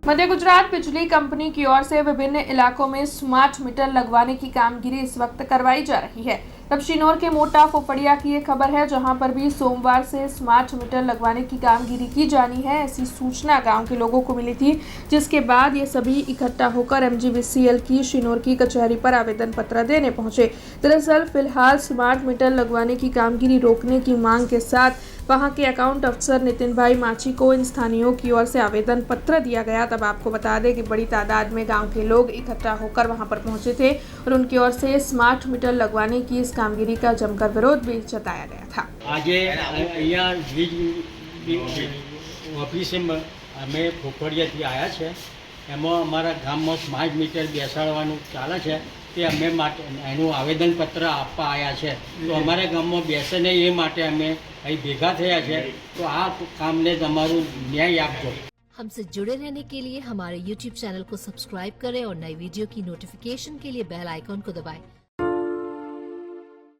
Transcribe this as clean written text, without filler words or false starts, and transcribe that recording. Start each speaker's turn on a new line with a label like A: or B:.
A: मध्य गुजरात बिजली कंपनी की ओर से विभिन्न इलाकों में स्मार्ट मीटर लगवाने की कामगिरी इस वक्त करवाई जा रही है। तब शिनोर के मोटा फोफड़िया की ये खबर है, जहां पर भी सोमवार से स्मार्ट मीटर लगवाने की कामगिरी की जानी है, ऐसी सूचना गांव के लोगों को मिली थी। जिसके बाद ये सभी इकट्ठा होकर एमजीवीसीएल की शिनोर की कचहरी पर आवेदन पत्र देने पहुंचे। दरअसल फिलहाल स्मार्ट मीटर लगवाने की कामगिरी रोकने की मांग के साथ वहां के अकाउंट अफसर नितिन भाई माची को इन स्थानीयों की ओर से आवेदन पत्र दिया गया। तब आपको बता दें कि बड़ी तादाद में गांव के लोग इकट्ठा होकर वहां पर पहुंचे थे और उनकी ओर से स्मार्ट मीटर लगवाने की इस कामगिरी का जमकर विरोध भी जताया गया था।
B: आज ऑफिसे अमे फोफड़ियाથી આવ્યા છે। એમાં અમારા ગામમાં સ્માર્ટ મીટર બેસાડવાનું ચાલે છે તે અમે માટે એનું આવેદનપત્ર આપવા આવ્યા છે। તો અમારા ગામમાં બેસે નહીં એ માટે અમે અહીં ભેગા થયા છે। તો આ કામને તમારું ન્યાય આપજો।
C: हमसे जुड़े रहने के लिए हमारे YouTube चैनल को सब्सक्राइब करें और नई वीडियो की नोटिफिकेशन के लिए बेल आइकॉन को दबाएं।